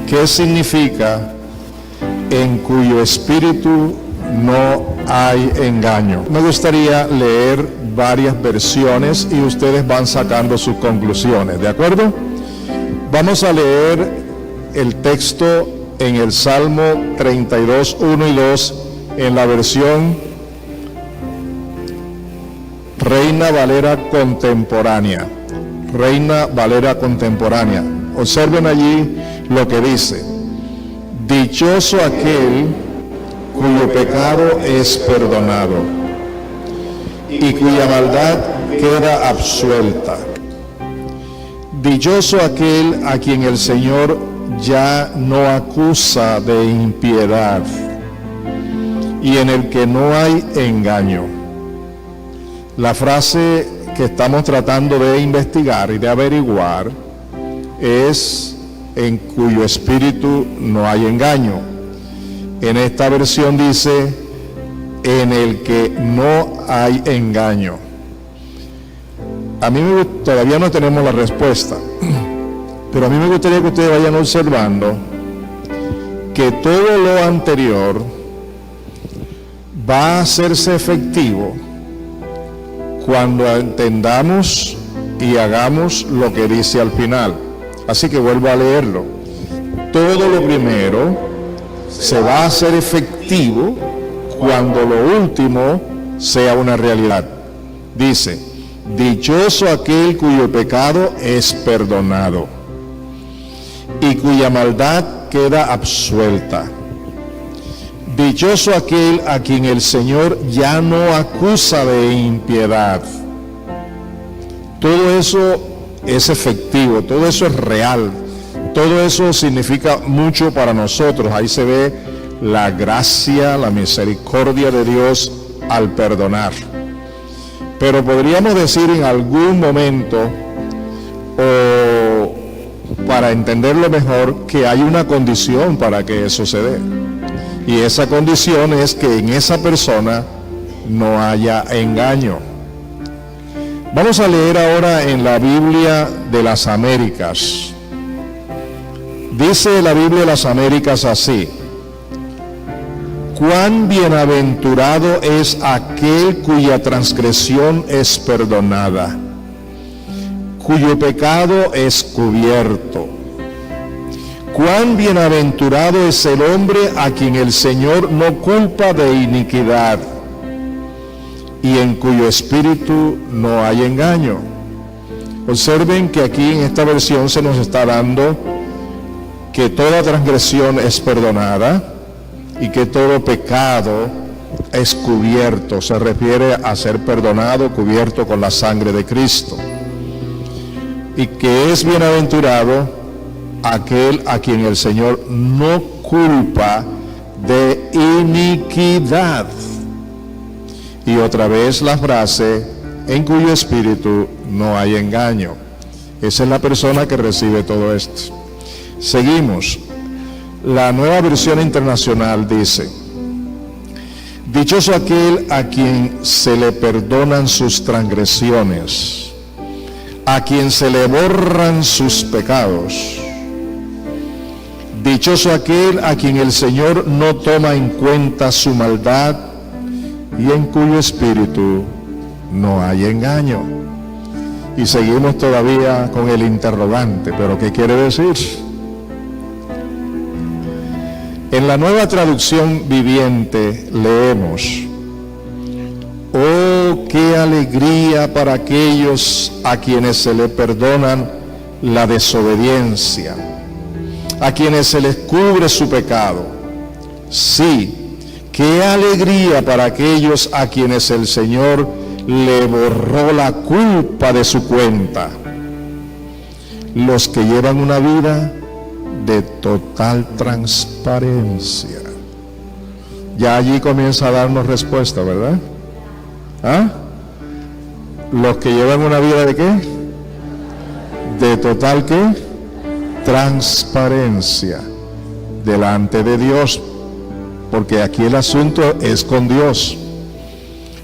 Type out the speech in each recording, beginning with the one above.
¿Qué significa en cuyo espíritu no hay engaño? Me gustaría leer varias versiones y ustedes van sacando sus conclusiones, ¿de acuerdo? Vamos a leer el texto en el Salmo 32, 1 y 2 en la versión Reina Valera Contemporánea. Reina Valera Contemporánea. Observen allí lo que dice: dichoso aquel cuyo pecado es perdonado y cuya maldad queda absuelta. Dichoso aquel a quien el Señor ya no acusa de impiedad y en el que no hay engaño. La frase que estamos tratando de investigar y de averiguar es en cuyo espíritu no hay engaño. En esta versión dice en el que no hay engaño. Todavía no tenemos la respuesta, pero a mí me gustaría que ustedes vayan observando que todo lo anterior va a hacerse efectivo cuando entendamos y hagamos lo que dice al final. Así que vuelvo a leerlo. Todo lo primero se va a hacer efectivo cuando lo último sea una realidad. Dice: dichoso aquel cuyo pecado es perdonado y cuya maldad queda absuelta. Dichoso aquel a quien el Señor ya no acusa de impiedad. Todo eso es efectivo, todo eso es real, todo eso significa mucho para nosotros. Ahí se ve la gracia, la misericordia de Dios al perdonar. Pero podríamos decir en algún momento, o para entenderlo mejor, que hay una condición para que eso se dé. Y esa condición es que en esa persona no haya engaño. Vamos a leer ahora en la Biblia de las Américas. Dice la Biblia de las Américas así: cuán bienaventurado es aquel cuya transgresión es perdonada, cuyo pecado es cubierto. Cuán bienaventurado es el hombre a quien el Señor no culpa de iniquidad y en cuyo espíritu no hay engaño. Observen que aquí en esta versión se nos está dando que toda transgresión es perdonada y que todo pecado es cubierto. Se refiere a ser perdonado, cubierto con la sangre de Cristo. Y que es bienaventurado aquel a quien el Señor no culpa de iniquidad. Y otra vez la frase, en cuyo espíritu no hay engaño. Esa es la persona que recibe todo esto. Seguimos. La Nueva Versión Internacional dice: dichoso aquel a quien se le perdonan sus transgresiones, a quien se le borran sus pecados. Dichoso aquel a quien el Señor no toma en cuenta su maldad y en cuyo espíritu no hay engaño. Y seguimos todavía con el interrogante, ¿pero qué quiere decir? En la Nueva Traducción Viviente leemos: oh, qué alegría para aquellos a quienes se le perdonan la desobediencia, a quienes se les cubre su pecado. Sí, qué alegría para aquellos a quienes el Señor le borró la culpa de su cuenta. Los que llevan una vida de total transparencia. Ya allí comienza a darnos respuesta, ¿verdad? ¿Ah? Los que llevan una vida de ¿qué? De total ¿qué? Transparencia delante de Dios, porque aquí el asunto es con Dios,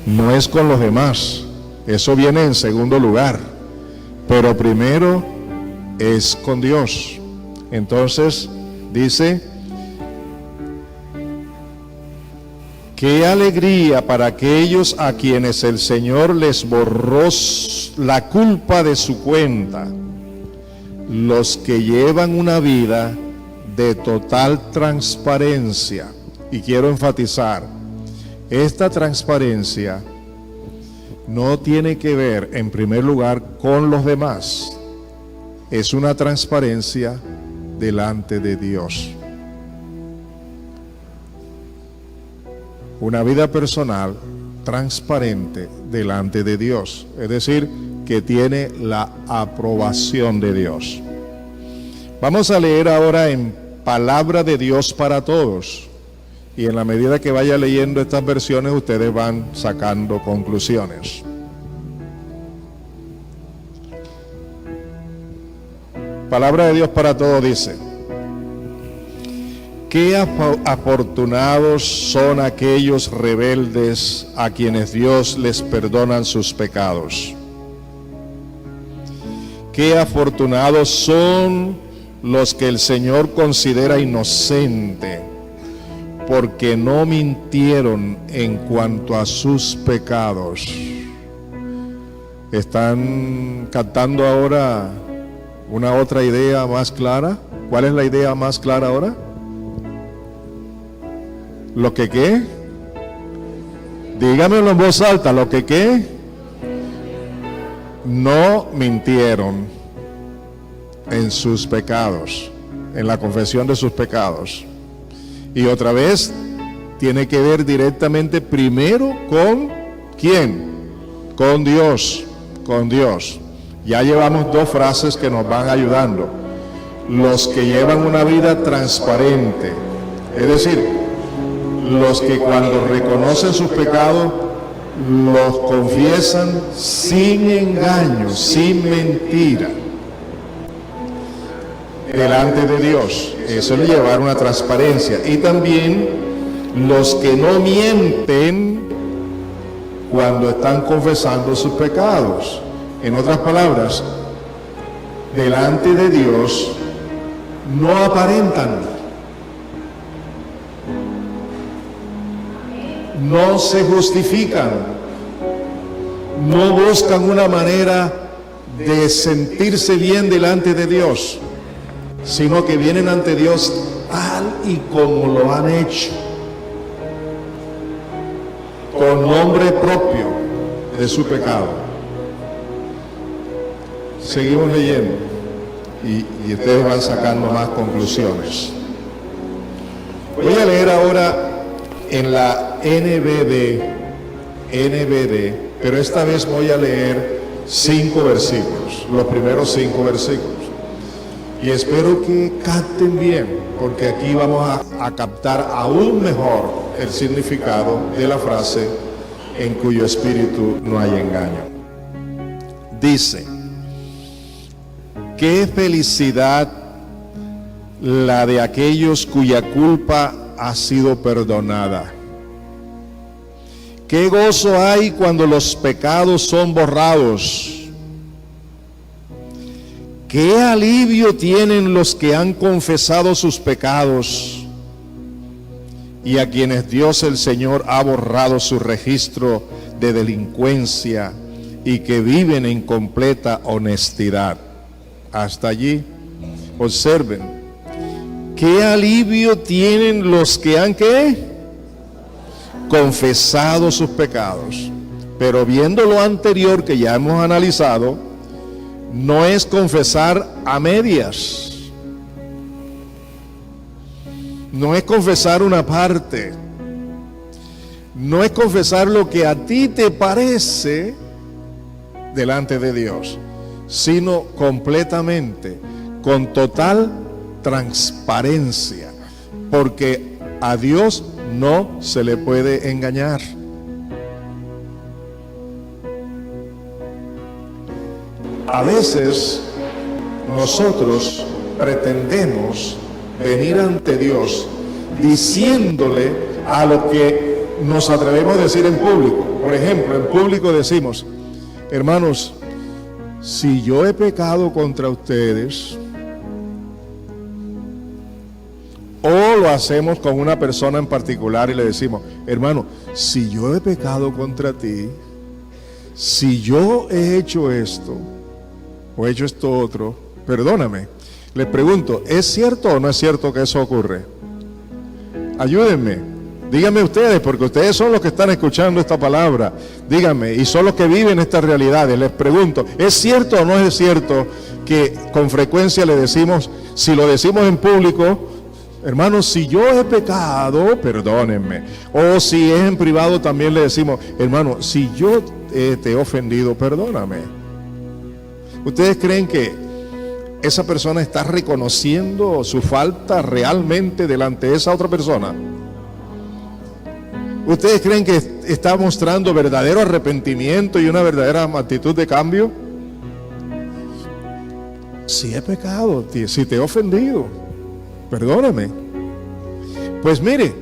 no es con los demás. Eso viene en segundo lugar, pero primero es con Dios. Entonces Dice, qué alegría para aquellos a quienes el Señor les borró la culpa de su cuenta, los que llevan una vida de total transparencia. Y quiero enfatizar, esta transparencia no tiene que ver, en primer lugar, con los demás. Es una transparencia delante de Dios. Una vida personal transparente delante de Dios. Es decir, que tiene la aprobación de Dios. Vamos a leer ahora en Palabra de Dios para Todos. Y en la medida que vaya leyendo estas versiones, ustedes van sacando conclusiones. Palabra de Dios para Todos dice: qué afortunados son aquellos rebeldes a quienes Dios les perdonan sus pecados. Qué afortunados son los que el Señor considera inocente, porque no mintieron en cuanto a sus pecados. ¿Están captando ahora una otra idea más clara? ¿Cuál es la idea más clara ahora? ¿Lo que qué? Dígamelo en voz alta. ¿Lo que qué? No mintieron en sus pecados, en la confesión de sus pecados. Y otra vez, tiene que ver directamente primero con ¿quién? Con Dios, con Dios. Ya llevamos dos frases que nos van ayudando. Los que llevan una vida transparente, es decir, los que cuando reconocen sus pecados, los confiesan sin engaño, sin mentira, delante de Dios. Eso es llevar una transparencia. Y también los que no mienten cuando están confesando sus pecados. En otras palabras, delante de Dios no aparentan, no se justifican, no buscan una manera de sentirse bien delante de Dios, sino que vienen ante Dios tal y como lo han hecho, con nombre propio de su pecado. Seguimos leyendo y ustedes van sacando más conclusiones. Voy a leer ahora en la NBD, pero esta vez voy a leer 5 versículos, los primeros 5 versículos. Y espero que capten bien, porque aquí vamos a captar aún mejor el significado de la frase en cuyo espíritu no hay engaño. Dice: qué felicidad la de aquellos cuya culpa ha sido perdonada. Qué gozo hay cuando los pecados son borrados. Qué alivio tienen los que han confesado sus pecados y a quienes Dios el Señor ha borrado su registro de delincuencia y que viven en completa honestidad. Hasta allí, observen, qué alivio tienen los que han confesado sus pecados. Pero viendo lo anterior que ya hemos analizado, no es confesar a medias, no es confesar una parte, no es confesar lo que a ti te parece delante de Dios, sino completamente, con total transparencia, porque a Dios no se le puede engañar. A veces nosotros pretendemos venir ante Dios diciéndole a lo que nos atrevemos a decir en público. Por ejemplo, en público decimos: hermanos, si yo he pecado contra ustedes, o lo hacemos con una persona en particular y le decimos, hermano, si yo he pecado contra ti, si yo he hecho esto o he hecho esto otro, perdóname. Les pregunto, ¿es cierto o no es cierto que eso ocurre? Ayúdenme, díganme ustedes, porque ustedes son los que están escuchando esta palabra. Díganme, y son los que viven estas realidades. Les pregunto, ¿es cierto o no es cierto que con frecuencia le decimos, si lo decimos en público, hermanos, si yo he pecado, perdónenme? O si es en privado también le decimos, hermano, si yo te he ofendido, perdóname. ¿Ustedes creen que esa persona está reconociendo su falta realmente delante de esa otra persona? ¿Ustedes creen que está mostrando verdadero arrepentimiento y una verdadera actitud de cambio? Si he pecado, si te he ofendido, perdóname. Pues mire,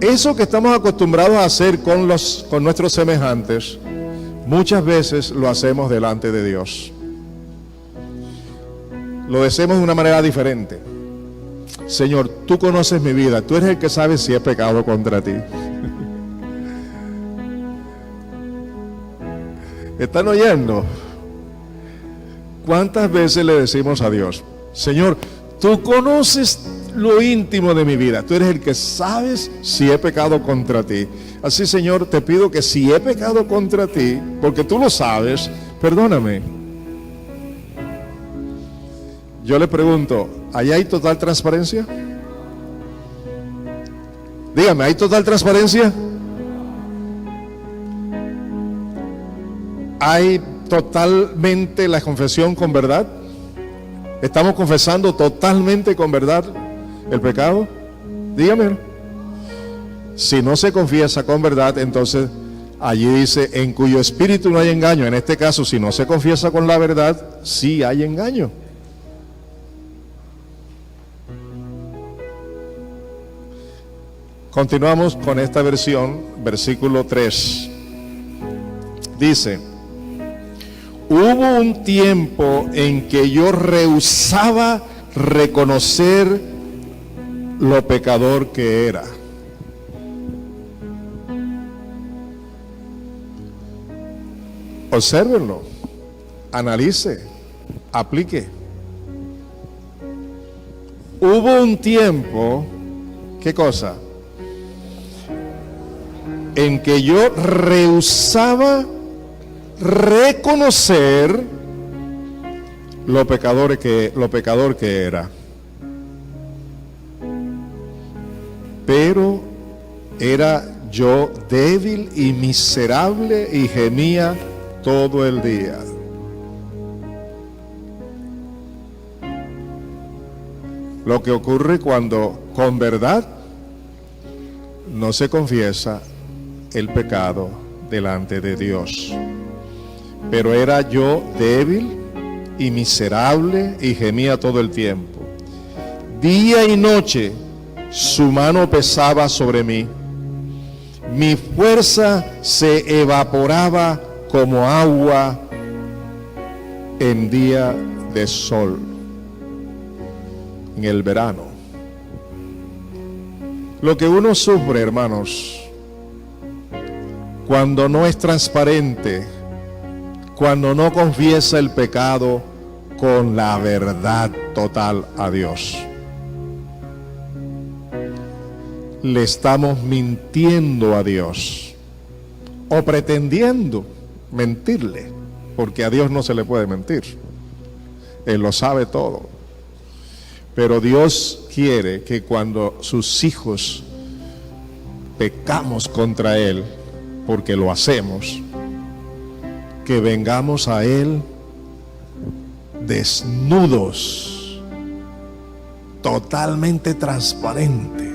eso que estamos acostumbrados a hacer con nuestros semejantes, muchas veces lo hacemos delante de Dios. Lo hacemos de una manera diferente. Señor, tú conoces mi vida, tú eres el que sabe si he pecado contra ti. ¿Están oyendo? ¿Cuántas veces le decimos a Dios, Señor, tú conoces lo íntimo de mi vida, tú eres el que sabes si he pecado contra ti? Así, Señor, te pido que si he pecado contra ti, porque tú lo sabes, perdóname. Yo le pregunto, ¿allá hay total transparencia? Dígame, ¿hay total transparencia? ¿Hay totalmente la confesión con verdad? ¿Estamos confesando totalmente con verdad el pecado? Dígame. Si no se confiesa con verdad, entonces allí dice, en cuyo espíritu no hay engaño. En este caso, si no se confiesa con la verdad, sí hay engaño. Continuamos con esta versión, versículo 3. Dice, hubo un tiempo en que yo rehusaba reconocer lo pecador que era. Obsérvenlo, analice, aplique. Hubo un tiempo, ¿qué cosa? En que yo rehusaba reconocer lo pecador que era. Pero era yo débil y miserable y gemía todo el día. Lo que ocurre cuando con verdad no se confiesa el pecado delante de Dios. Pero era yo débil y miserable y gemía todo el tiempo. Día y noche su mano pesaba sobre mí. Mi fuerza se evaporaba como agua en día de sol, en el verano. Lo que uno sufre, hermanos, cuando no es transparente, cuando no confiesa el pecado con la verdad total a Dios. Le estamos mintiendo a Dios o pretendiendo mentirle, porque a Dios no se le puede mentir. Él lo sabe todo. Pero Dios quiere que cuando sus hijos pecamos contra Él, porque lo hacemos, que vengamos a Él desnudos, totalmente transparente,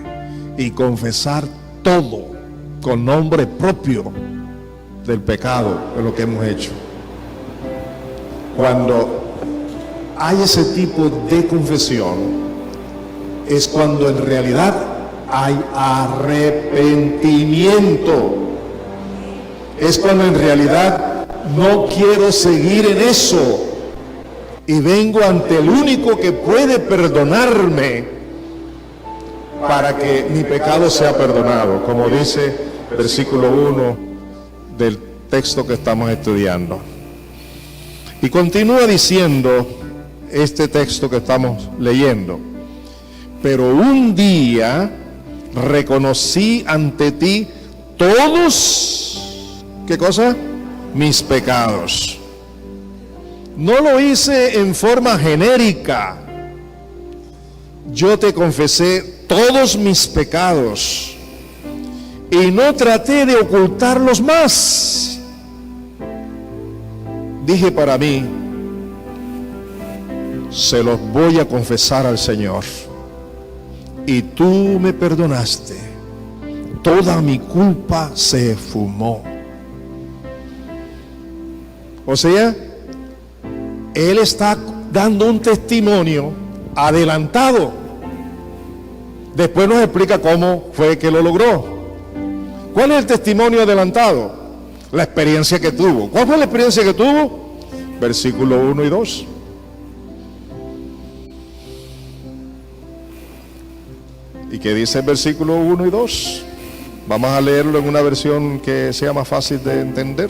y confesar todo con nombre propio del pecado de lo que hemos hecho. Cuando hay ese tipo de confesión, es cuando en realidad hay arrepentimiento. Es cuando en realidad no quiero seguir en eso y vengo ante el único que puede perdonarme para que mi pecado sea perdonado, como dice versículo 1 del texto que estamos estudiando. Y continúa diciendo este texto que estamos leyendo: pero un día reconocí ante ti todos, ¿qué cosa? Mis pecados. No lo hice en forma genérica. Yo te confesé todos mis pecados y no traté de ocultarlos más. Dije para mí, se los voy a confesar al Señor. Y tú me perdonaste. Toda mi culpa se esfumó. O sea, Él está dando un testimonio adelantado. Después nos explica cómo fue que lo logró. ¿Cuál es el testimonio adelantado? La experiencia que tuvo. ¿Cuál fue la experiencia que tuvo? Versículo 1 y 2. ¿Y qué dice el versículo 1 y 2? Vamos a leerlo en una versión que sea más fácil de entender.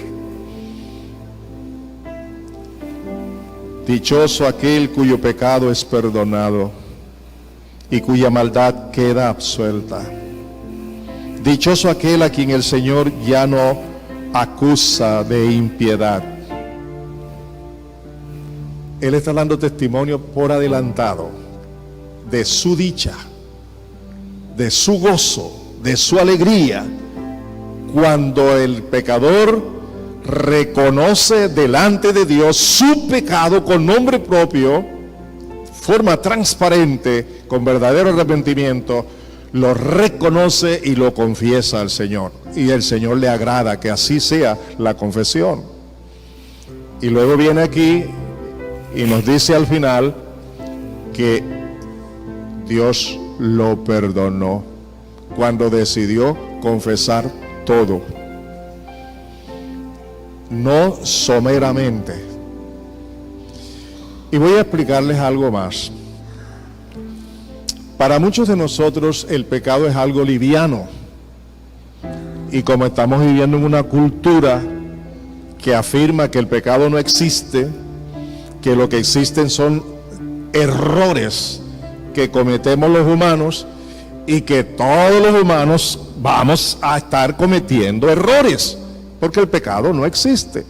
Dichoso aquel cuyo pecado es perdonado y cuya maldad queda absuelta. Dichoso aquel a quien el Señor ya no acusa de impiedad. Él está dando testimonio por adelantado de su dicha, de su gozo, de su alegría, cuando el pecador reconoce delante de Dios su pecado con nombre propio, forma transparente, con verdadero arrepentimiento, lo reconoce y lo confiesa al Señor. Y el Señor le agrada que así sea la confesión. Y luego viene aquí y nos dice al final que Dios lo perdonó cuando decidió confesar todo. No someramente. Y voy a explicarles algo más. Para muchos de nosotros el pecado es algo liviano. Y como estamos viviendo en una cultura que afirma que el pecado no existe, que lo que existen son errores que cometemos los humanos y que todos los humanos vamos a estar cometiendo errores, porque el pecado no existe.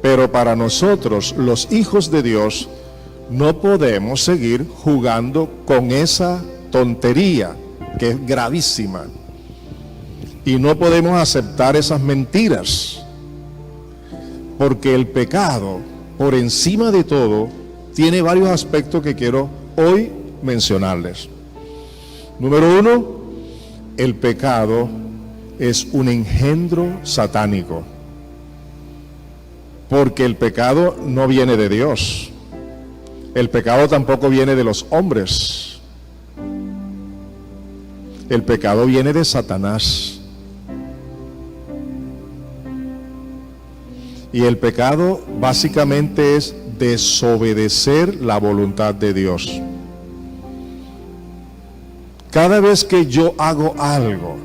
Pero para nosotros, los hijos de Dios, no podemos seguir jugando con esa tontería que es gravísima. Y no podemos aceptar esas mentiras, porque el pecado, por encima de todo, tiene varios aspectos que quiero hoy mencionarles. Número 1, el pecado es un engendro satánico, porque el pecado no viene de Dios. El pecado tampoco viene de los hombres. El pecado viene de Satanás. Y el pecado básicamente es desobedecer la voluntad de Dios. Cada vez que yo hago algo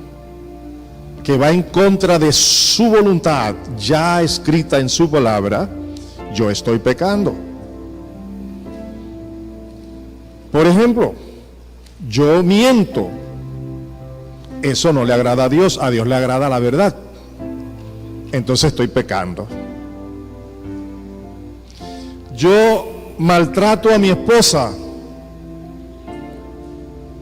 que va en contra de su voluntad ya escrita en su palabra, yo estoy pecando. Por ejemplo, yo miento. Eso no le agrada a Dios le agrada la verdad. Entonces estoy pecando. Yo maltrato a mi esposa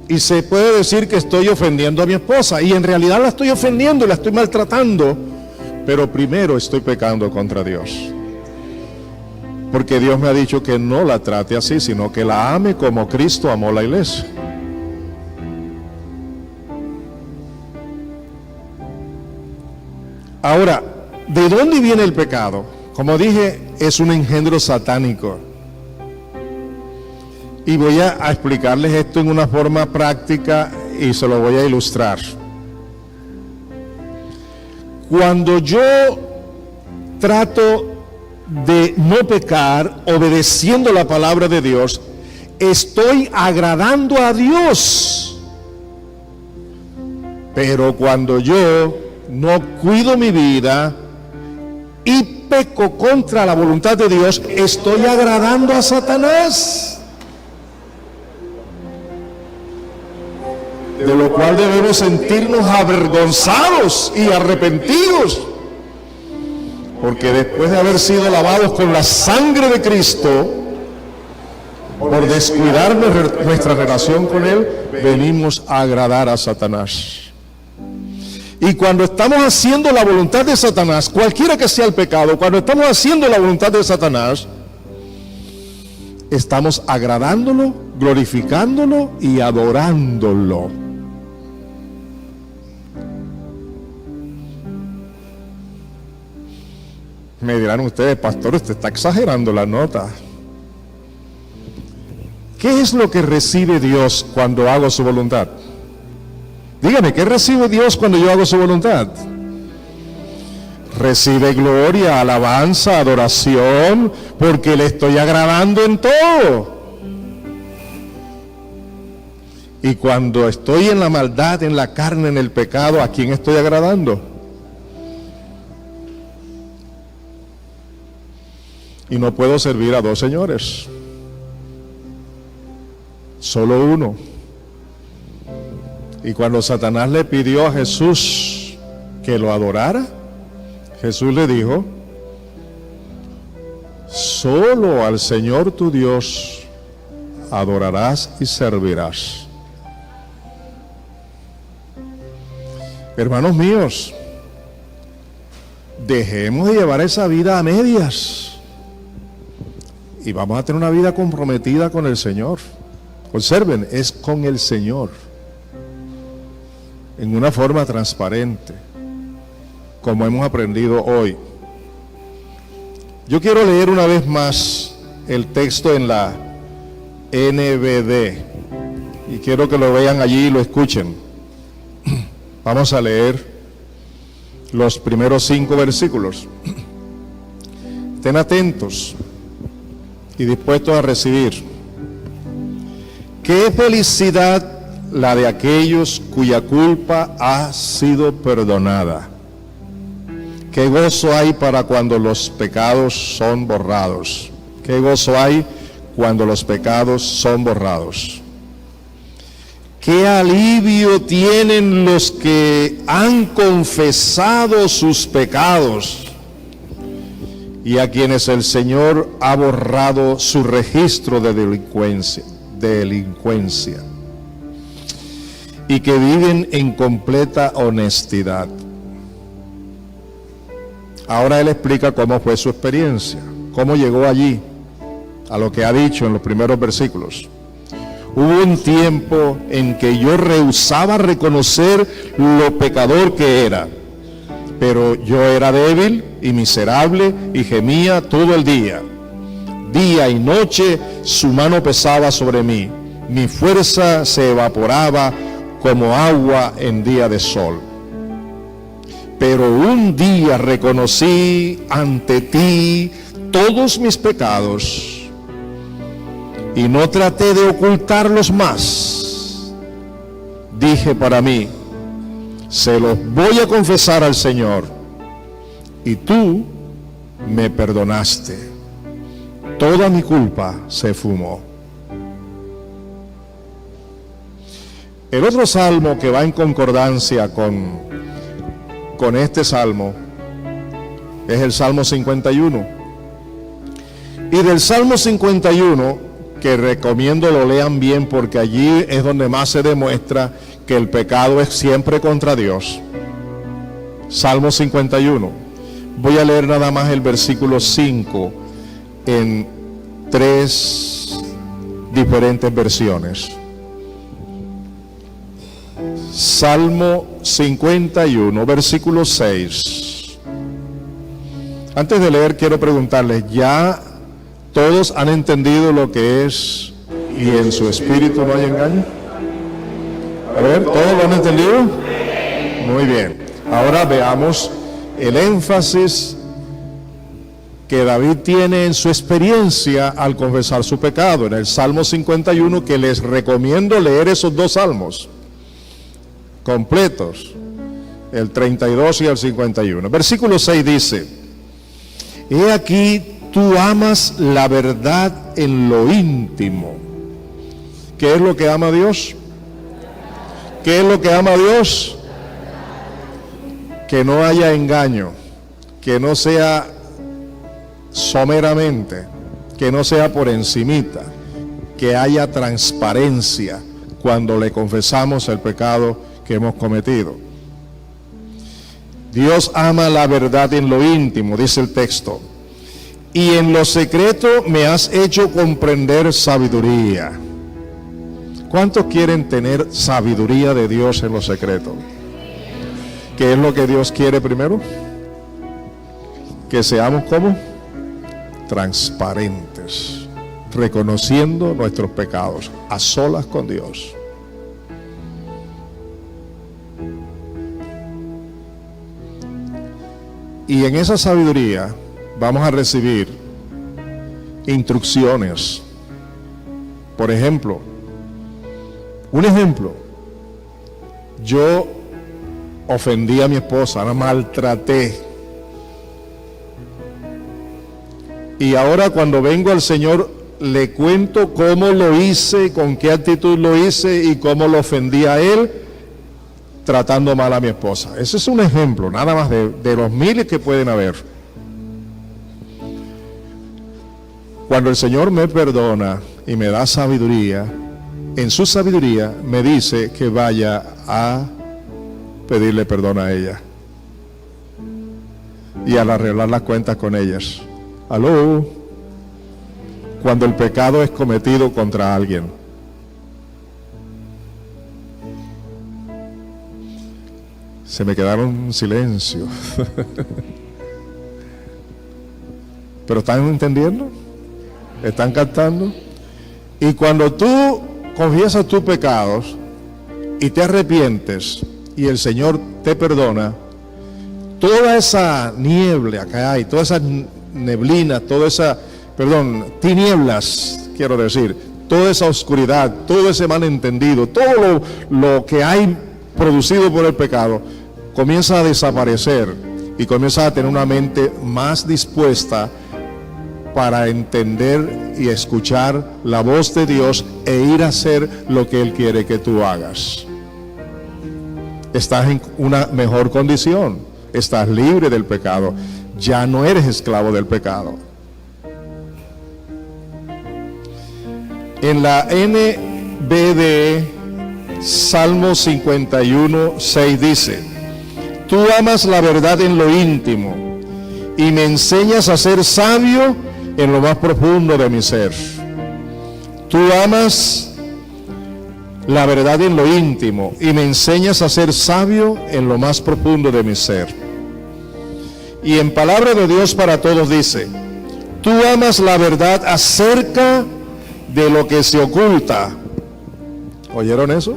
y se puede decir que estoy ofendiendo a mi esposa, y en realidad la estoy ofendiendo y la estoy maltratando, pero primero estoy pecando contra Dios, porque Dios me ha dicho que no la trate así, sino que la ame como Cristo amó la iglesia. Ahora, ¿de dónde viene el pecado? Como dije, es un engendro satánico. Y voy a explicarles esto en una forma práctica y se lo voy a ilustrar. Cuando yo trato de no pecar obedeciendo la palabra de Dios, estoy agradando a Dios. Pero cuando yo no cuido mi vida y peco contra la voluntad de Dios, estoy agradando a Satanás. De lo cual debemos sentirnos avergonzados y arrepentidos, porque después de haber sido lavados con la sangre de Cristo, por descuidar nuestra relación con Él, venimos a agradar a Satanás. Y cuando estamos haciendo la voluntad de Satanás, cualquiera que sea el pecado, cuando estamos haciendo la voluntad de Satanás, estamos agradándolo, glorificándolo y adorándolo. Me dirán ustedes, pastor, usted está exagerando la nota. ¿Qué es lo que recibe Dios cuando hago su voluntad? Dígame, ¿qué recibe Dios cuando yo hago su voluntad? Recibe gloria, alabanza, adoración, porque le estoy agradando en todo. Y cuando estoy en la maldad, en la carne, en el pecado, ¿a quién estoy agradando? Y no puedo servir a dos señores, solo uno. Y cuando Satanás le pidió a Jesús que lo adorara, Jesús le dijo: solo al Señor tu Dios adorarás y servirás. Hermanos míos, dejemos de llevar esa vida a medias y vamos a tener una vida comprometida con el Señor. Observen, es con el Señor, en una forma transparente, como hemos aprendido hoy. Yo quiero leer una vez más el texto en la NBD y quiero que lo vean allí y lo escuchen. Vamos a leer los primeros 5 versículos. Estén atentos y dispuestos a recibir. Qué felicidad la de aquellos cuya culpa ha sido perdonada. Qué gozo hay para cuando los pecados son borrados. Qué gozo hay cuando los pecados son borrados. Qué alivio tienen los que han confesado sus pecados y a quienes el Señor ha borrado su registro de delincuencia y que viven en completa honestidad. Ahora él explica cómo fue su experiencia, cómo llegó allí, a lo que ha dicho en los primeros versículos. Hubo un tiempo en que yo rehusaba reconocer lo pecador que era, pero yo era débil y miserable y gemía todo el día. Día y noche su mano pesaba sobre mí, mi fuerza se evaporaba como agua en día de sol. Pero un día reconocí ante ti todos mis pecados y no traté de ocultarlos más. Dije para mí: se los voy a confesar al Señor, y tú me perdonaste. Toda mi culpa se fumó. El otro salmo que va en concordancia con este salmo es el Salmo 51. Y del Salmo 51, que recomiendo lo lean bien porque allí es donde más se demuestra que el pecado es siempre contra Dios. Salmo 51. Voy a leer nada más el versículo 5 en 3 diferentes versiones. Salmo 51, versículo 6. Antes de leer, quiero preguntarles, ¿ya todos han entendido lo que es y en su espíritu no hay engaño? A ver, ¿todos lo han entendido? Muy bien. Ahora veamos el énfasis que David tiene en su experiencia al confesar su pecado, en el Salmo 51, que les recomiendo leer esos dos salmos completos, el 32 y el 51. Versículo 6 dice: he aquí, tú amas la verdad en lo íntimo. ¿Qué es lo que ama Dios? ¿Qué es lo que ama Dios? Que no haya engaño, que no sea someramente, que no sea por encimita, que haya transparencia cuando le confesamos el pecado que hemos cometido. Dios ama la verdad en lo íntimo, dice el texto, y en lo secreto me has hecho comprender sabiduría. ¿Cuántos quieren tener sabiduría de Dios en lo secreto? ¿Qué es lo que Dios quiere primero? Que seamos como transparentes, reconociendo nuestros pecados, a solas con Dios. Y en esa sabiduría vamos a recibir instrucciones. Por ejemplo, yo ofendí a mi esposa, la maltraté. Y ahora cuando vengo al Señor, le cuento cómo lo hice, con qué actitud lo hice y cómo lo ofendí a Él, tratando mal a mi esposa. Ese es un ejemplo, nada más de los miles que pueden haber. Cuando el Señor me perdona y me da sabiduría, en su sabiduría me dice que vaya a pedirle perdón a ella y al arreglar las cuentas con ellas. ¿Aló? Cuando el pecado es cometido contra alguien. Se me quedaron en silencio. ¿Pero están entendiendo? ¿Están captando? Y cuando tú confiesas tus pecados y te arrepientes y el Señor te perdona, toda esa niebla que hay, toda esa neblina, tinieblas, quiero decir, toda esa oscuridad, todo ese malentendido, todo lo que hay producido por el pecado, comienza a desaparecer y comienza a tener una mente más dispuesta para entender y escuchar la voz de Dios e ir a hacer lo que Él quiere que tú hagas. Estás en una mejor condición, estás libre del pecado, ya no eres esclavo del pecado. En la NBD, Salmo 51, 6 dice: tú amas la verdad en lo íntimo y me enseñas a ser sabio en lo más profundo de mi ser. Tú amas la verdad en lo íntimo y me enseñas a ser sabio en lo más profundo de mi ser. Y en Palabra de Dios para Todos dice: tú amas la verdad acerca de lo que se oculta. ¿Oyeron eso?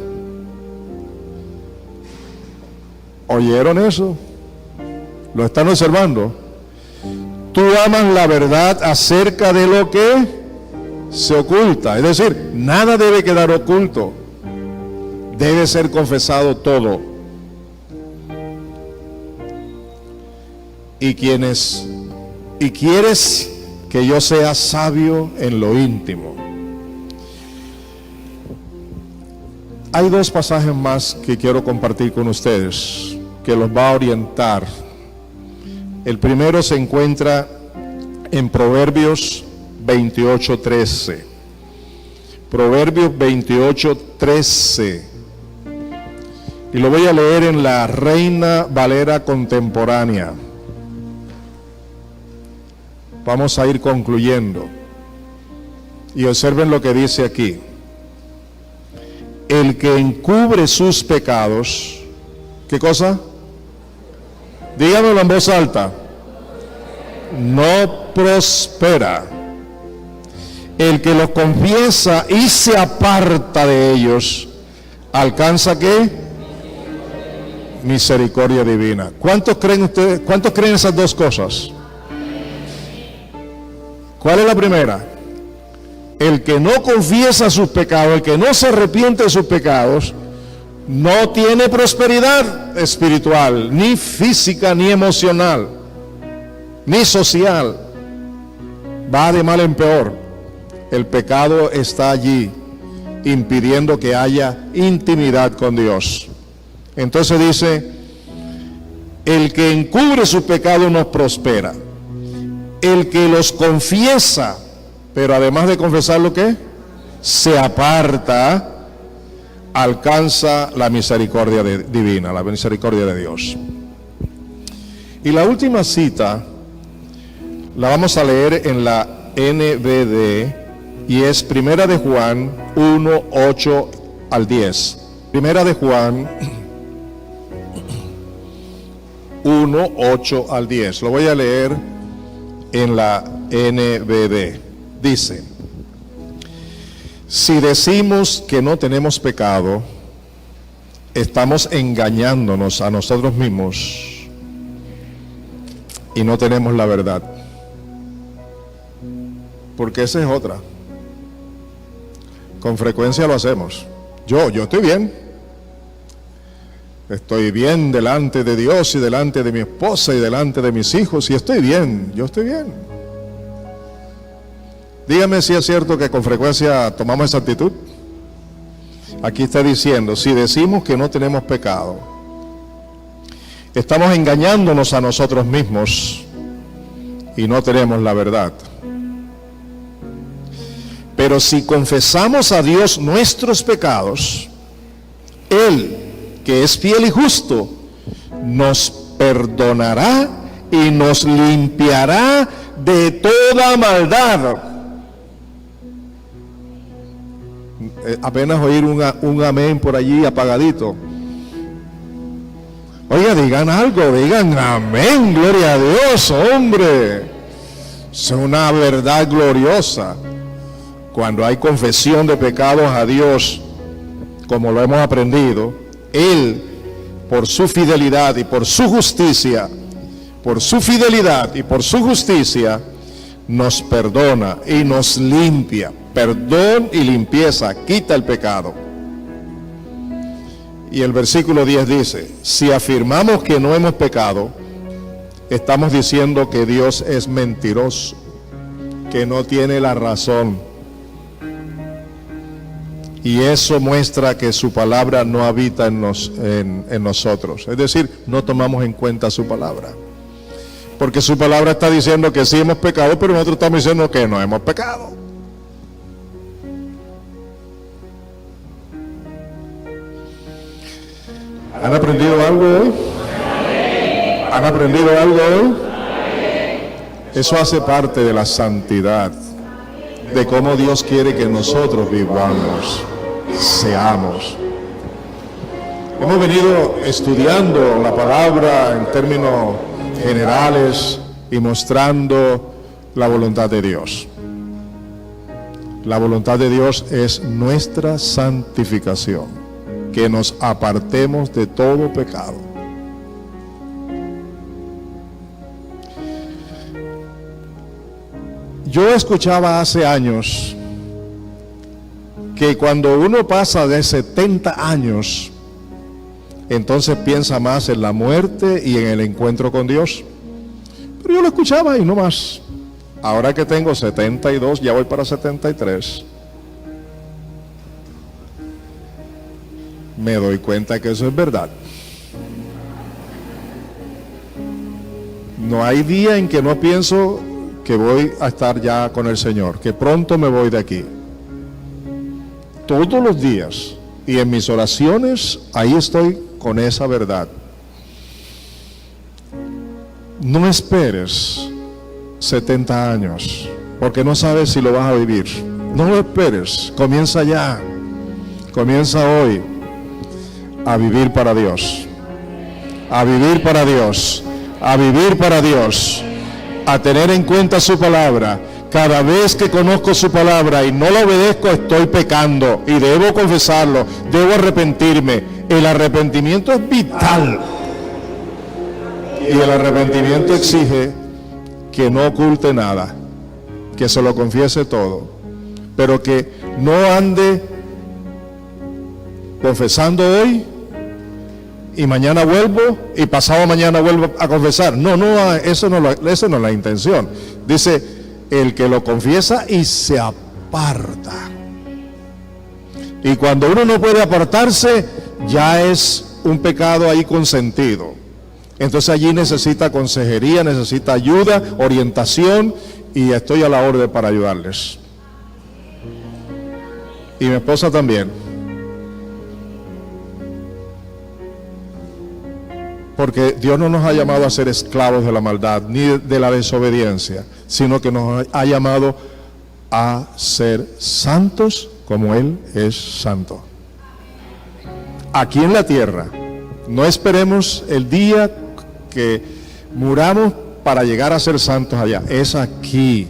¿Oyeron eso? ¿Lo están observando? Tú amas la verdad acerca de lo que se oculta. Es decir, nada debe quedar oculto. Debe ser confesado todo. Y quieres que yo sea sabio en lo íntimo. Hay dos pasajes más que quiero compartir con ustedes, que los va a orientar. El primero se encuentra en Proverbios 28:13. Proverbios 28:13. Y lo voy a leer en la Reina Valera contemporánea. Vamos a ir concluyendo. Y observen lo que dice aquí. El que encubre sus pecados, ¿qué cosa? Díganlo en voz alta. No prospera. El que los confiesa y se aparta de ellos, ¿alcanza qué? Misericordia divina. ¿Cuántos creen ustedes? ¿Cuántos creen esas dos cosas? ¿Cuál es la primera? El que no confiesa sus pecados, el que no se arrepiente de sus pecados, no tiene prosperidad espiritual, ni física, ni emocional, ni social. Va de mal en peor. El pecado está allí, impidiendo que haya intimidad con Dios. Entonces dice, el que encubre sus pecados no prospera. El que los confiesa, pero además de confesar lo que se aparta, alcanza la misericordia divina, la misericordia de Dios. Y la última cita la vamos a leer en la NBD y es Primera de Juan 1, 8 al 10. Primera de Juan 1, 8 al 10. Lo voy a leer en la NBD. Dice: si decimos que no tenemos pecado, estamos engañándonos a nosotros mismos y no tenemos la verdad. Porque esa es otra. Con frecuencia lo hacemos. Yo estoy bien. Estoy bien delante de Dios y delante de mi esposa y delante de mis hijos y estoy bien. Yo estoy bien. Dígame si es cierto que con frecuencia tomamos esa actitud. Aquí está diciendo, si decimos que no tenemos pecado, estamos engañándonos a nosotros mismos y no tenemos la verdad. Pero si confesamos a Dios nuestros pecados, Él, que es fiel y justo, nos perdonará y nos limpiará de toda maldad. Apenas oír un amén por allí apagadito. Oiga, digan algo, digan amén, gloria a Dios, hombre. Es una verdad gloriosa. Cuando hay confesión de pecados a Dios, como lo hemos aprendido, Él, por su fidelidad y por su justicia, por su fidelidad y por su justicia, nos perdona y nos limpia. Perdón y limpieza, quita el pecado. Y el versículo 10 dice, si afirmamos que no hemos pecado, estamos diciendo que Dios es mentiroso, que no tiene la razón. Y eso muestra que su palabra no habita en nosotros. Es decir, no tomamos en cuenta su palabra. Porque su palabra está diciendo que sí hemos pecado, pero nosotros estamos diciendo que no hemos pecado. ¿Han aprendido algo hoy? ¿Han aprendido algo hoy? Eso hace parte de la santidad, de cómo Dios quiere que nosotros vivamos, seamos. Hemos venido estudiando la palabra en términos generales y mostrando la voluntad de Dios. La voluntad de Dios es nuestra santificación, que nos apartemos de todo pecado. Yo escuchaba hace años que cuando uno pasa de 70 años, entonces piensa más en la muerte y en el encuentro con Dios. Pero yo lo escuchaba y no más. Ahora que tengo 72, ya voy para 73, me doy cuenta que eso es verdad. No hay día en que no pienso que voy a estar ya con el Señor, que pronto me voy de aquí. Todos los días y en mis oraciones, ahí estoy con esa verdad. No esperes 70 años, porque no sabes si lo vas a vivir. No lo esperes, comienza ya, comienza hoy a vivir para Dios, a vivir para Dios, a vivir para Dios, a tener en cuenta su palabra. Cada vez que conozco su palabra y no la obedezco, estoy pecando y debo confesarlo, debo arrepentirme. El arrepentimiento es vital y el arrepentimiento exige que no oculte nada, que se lo confiese todo, pero que no ande confesando hoy y mañana vuelvo y pasado mañana vuelvo a confesar. Eso no es la intención. Dice, el que lo confiesa y se aparta. Y cuando uno no puede apartarse, ya es un pecado ahí consentido. Entonces allí necesita consejería, necesita ayuda, orientación, y estoy a la orden para ayudarles. Y mi esposa también. Porque Dios no nos ha llamado a ser esclavos de la maldad ni de la desobediencia, sino que nos ha llamado a ser santos como Él es santo. Aquí en la tierra, no esperemos el día que muramos para llegar a ser santos allá, es aquí.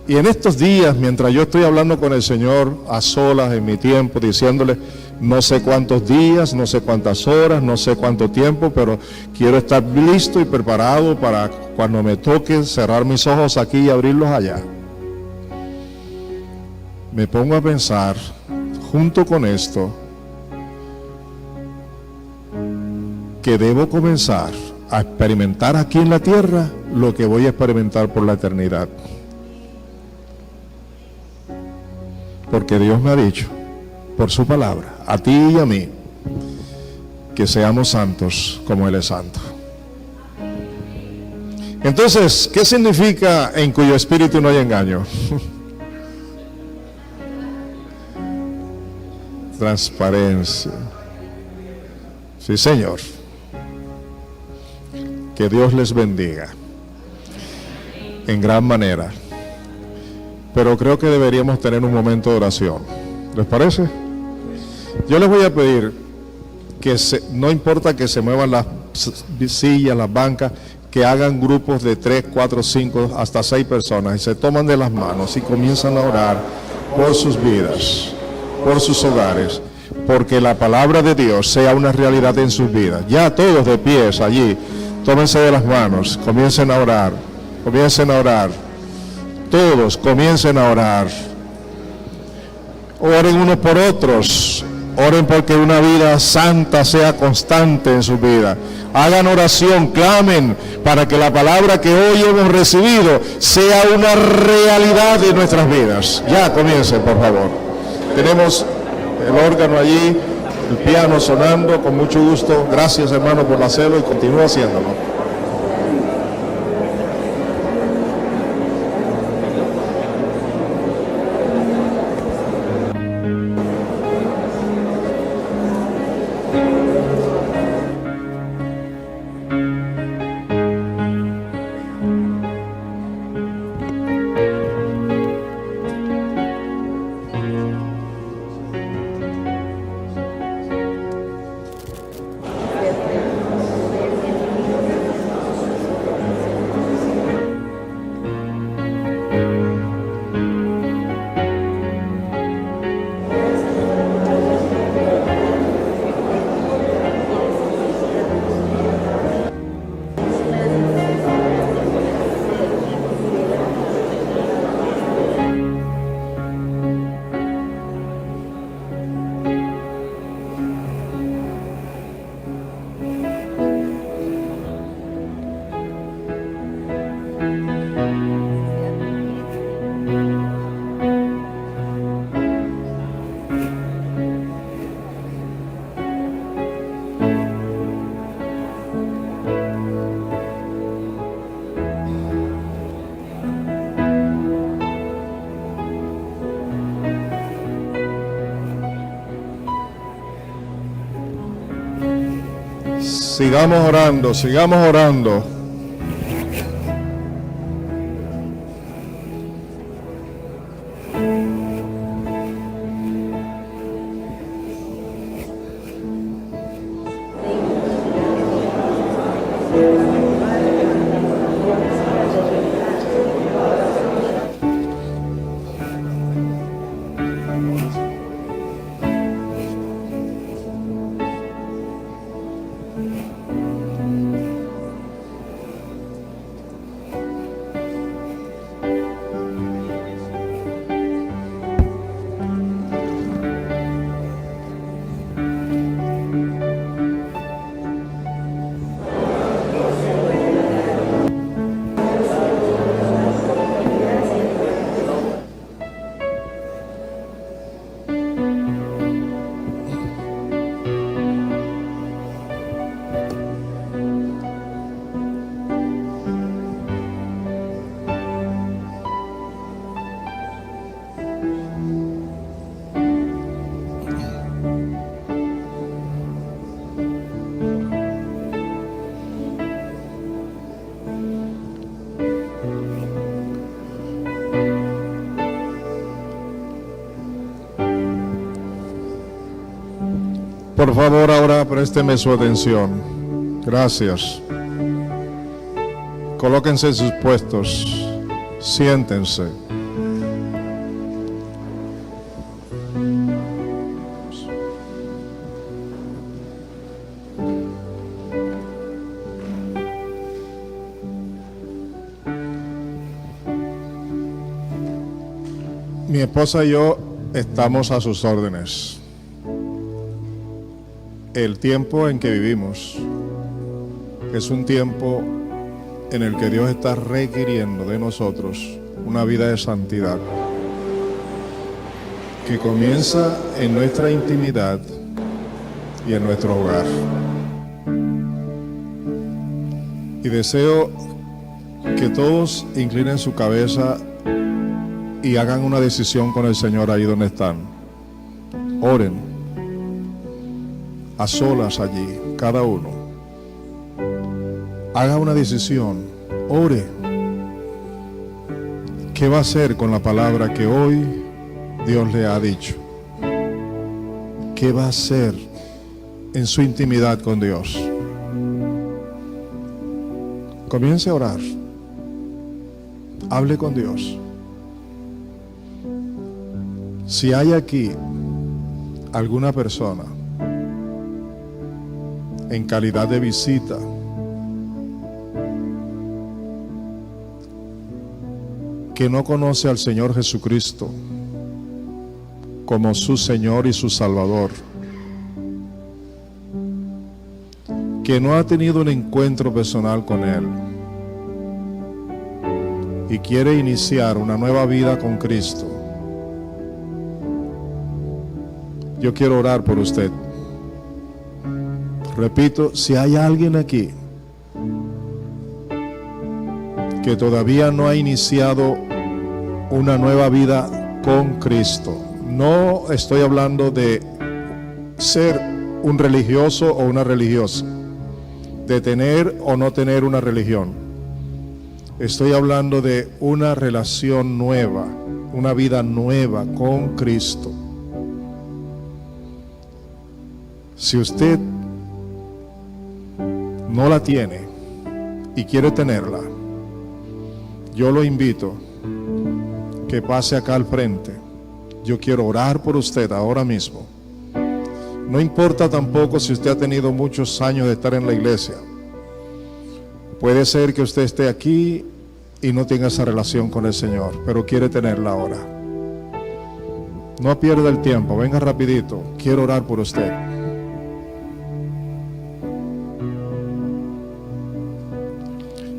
Y en estos días, mientras yo estoy hablando con el Señor a solas en mi tiempo, diciéndole, no sé cuántos días, no sé cuántas horas, no sé cuánto tiempo, pero quiero estar listo y preparado para cuando me toque cerrar mis ojos aquí y abrirlos allá. Me pongo a pensar, junto con esto, que debo comenzar a experimentar aquí en la tierra lo que voy a experimentar por la eternidad. Porque Dios me ha dicho, por su palabra, a ti y a mí, que seamos santos como Él es santo. Entonces, ¿qué significa en cuyo espíritu no hay engaño? Transparencia. Sí, Señor. Que Dios les bendiga en gran manera. Pero creo que deberíamos tener un momento de oración. ¿Les parece? Yo les voy a pedir que no importa que se muevan las sillas, las bancas, que hagan grupos de 3, 4, 5, hasta 6 personas y se toman de las manos y comienzan a orar por sus vidas, por sus hogares, porque la palabra de Dios sea una realidad en sus vidas. Ya todos de pies allí, tómense de las manos, comiencen a orar, todos comiencen a orar. Oren unos por otros, oren porque una vida santa sea constante en su vida. Hagan oración, clamen para que la palabra que hoy hemos recibido sea una realidad de nuestras vidas. Ya comiencen, por favor. Tenemos el órgano allí, el piano sonando, con mucho gusto. Gracias, hermano, por hacerlo y continúa haciéndolo. Sigamos orando, sigamos orando. Por favor, ahora présteme su atención. Gracias. Colóquense en sus puestos. Siéntense. Mi esposa y yo estamos a sus órdenes. El tiempo en que vivimos es un tiempo en el que Dios está requiriendo de nosotros una vida de santidad que comienza en nuestra intimidad y en nuestro hogar. Y deseo que todos inclinen su cabeza y hagan una decisión con el Señor ahí donde están. Oren a solas allí, cada uno. Haga una decisión, ore. ¿Qué va a hacer con la palabra que hoy Dios le ha dicho? ¿Qué va a hacer en su intimidad con Dios? Comience a orar. Hable con Dios. Si hay aquí alguna persona en calidad de visita que no conoce al Señor Jesucristo como su Señor y su Salvador, que no ha tenido un encuentro personal con Él y quiere iniciar una nueva vida con Cristo, yo quiero orar por usted. Repito, si hay alguien aquí que todavía no ha iniciado una nueva vida con Cristo, no estoy hablando de ser un religioso o una religiosa, de tener o no tener una religión. Estoy hablando de una relación nueva, una vida nueva con Cristo. Si usted no la tiene y quiere tenerla, yo lo invito que pase acá al frente. Yo quiero orar por usted ahora mismo. No importa tampoco si usted ha tenido muchos años de estar en la iglesia. Puede ser que usted esté aquí y no tenga esa relación con el Señor, pero quiere tenerla ahora. No pierda el tiempo, venga rapidito. Quiero orar por usted.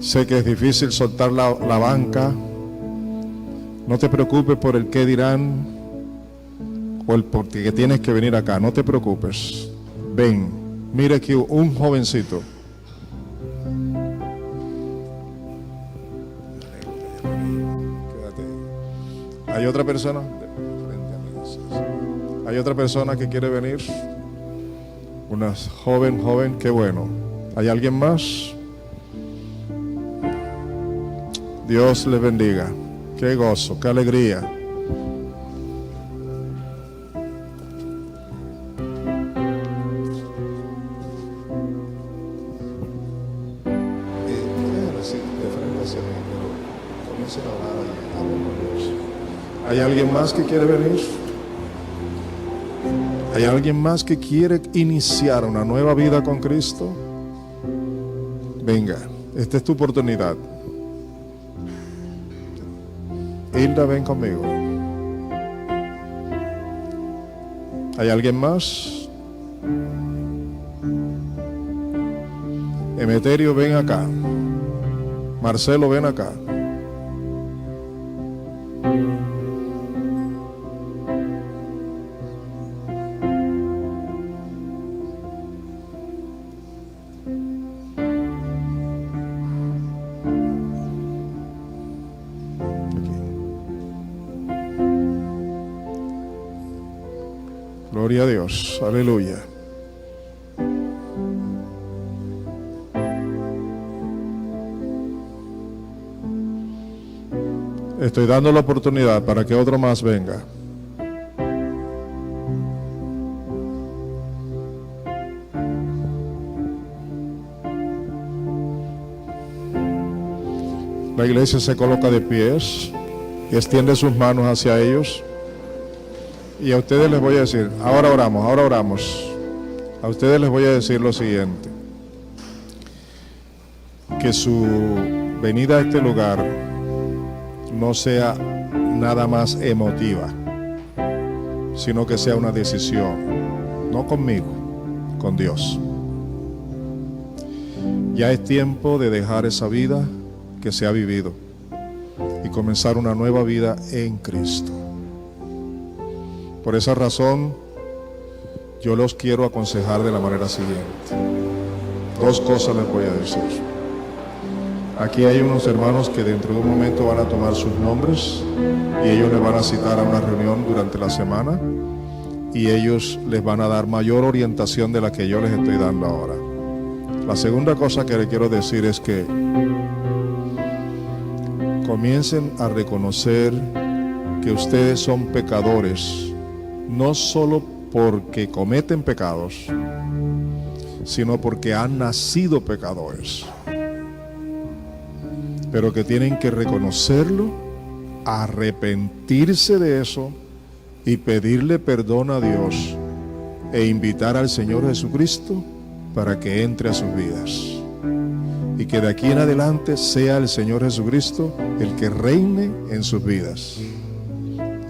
Sé que es difícil soltar la banca. No te preocupes por el qué dirán o el por qué tienes que venir acá. No te preocupes. Ven, mira aquí un jovencito. Quédate. ¿Hay otra persona? ¿Hay otra persona que quiere venir? Una joven, qué bueno. ¿Hay alguien más? Dios les bendiga. Qué gozo, qué alegría. ¿Hay alguien más que quiere venir? ¿Hay alguien más que quiere iniciar una nueva vida con Cristo? Venga, esta es tu oportunidad. Hilda, ven conmigo. ¿Hay alguien más? Emeterio, ven acá. Marcelo, ven acá. Gloria a Dios, aleluya. Estoy dando la oportunidad para que otro más venga. La iglesia se coloca de pies y extiende sus manos hacia ellos. Y a ustedes les voy a decir, ahora oramos. A ustedes les voy a decir lo siguiente: que su venida a este lugar no sea nada más emotiva, sino que sea una decisión, no conmigo, con Dios. Ya es tiempo de dejar esa vida que se ha vivido y comenzar una nueva vida en Cristo. Por esa razón, yo los quiero aconsejar de la manera siguiente. Dos cosas les voy a decir. Aquí hay unos hermanos que dentro de un momento van a tomar sus nombres y ellos les van a citar a una reunión durante la semana y ellos les van a dar mayor orientación de la que yo les estoy dando ahora. La segunda cosa que les quiero decir es que comiencen a reconocer que ustedes son pecadores, no solo porque cometen pecados, sino porque han nacido pecadores. Pero que tienen que reconocerlo, arrepentirse de eso y pedirle perdón a Dios e invitar al Señor Jesucristo para que entre a sus vidas. Y que de aquí en adelante sea el Señor Jesucristo el que reine en sus vidas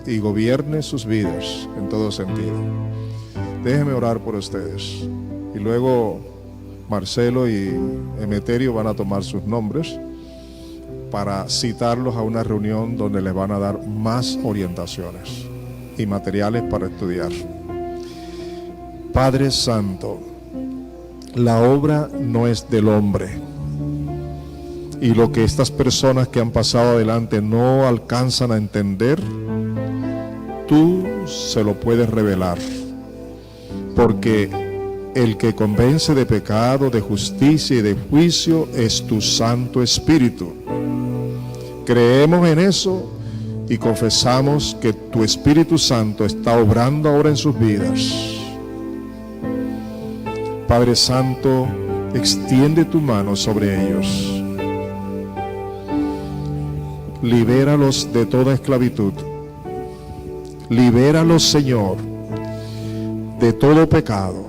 y gobierne sus vidas en todo sentido. Déjenme orar por ustedes. Y luego Marcelo y Emeterio van a tomar sus nombres para citarlos a una reunión donde les van a dar más orientaciones y materiales para estudiar. Padre Santo, la obra no es del hombre, y lo que estas personas que han pasado adelante no alcanzan a entender, tú se lo puedes revelar, porque el que convence de pecado, de justicia y de juicio es tu Santo Espíritu. Creemos en eso y confesamos que tu Espíritu Santo está obrando ahora en sus vidas. Padre Santo, extiende tu mano sobre ellos. Libéralos de toda esclavitud. Libéralos, Señor, de todo pecado,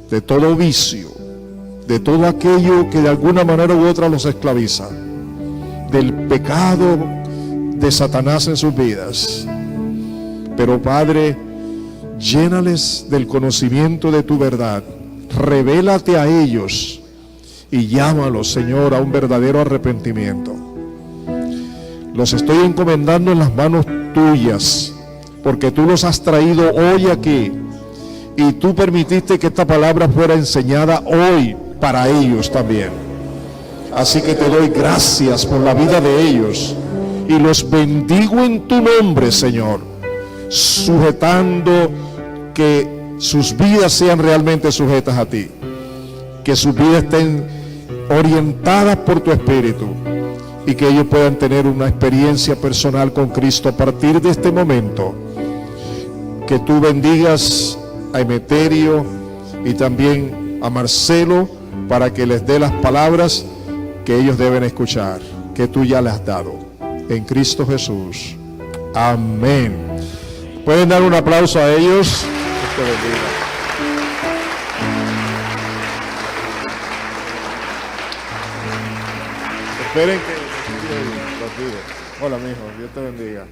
de todo vicio, de todo aquello que de alguna manera u otra los esclaviza, del pecado de Satanás en sus vidas. Pero Padre, llénales del conocimiento de tu verdad, revélate a ellos y llámalos, Señor, a un verdadero arrepentimiento. Los estoy encomendando en las manos tuyas, porque tú los has traído hoy aquí y tú permitiste que esta palabra fuera enseñada hoy para ellos también. Así que te doy gracias por la vida de ellos y los bendigo en tu nombre, Señor, sujetando que sus vidas sean realmente sujetas a ti, que sus vidas estén orientadas por tu Espíritu y que ellos puedan tener una experiencia personal con Cristo a partir de este momento. Que tú bendigas a Emeterio y también a Marcelo para que les dé las palabras que ellos deben escuchar, que tú ya les has dado. En Cristo Jesús. Amén. ¿Pueden dar un aplauso a ellos? Dios te bendiga. Esperen que... Hola, mijo. Dios te bendiga.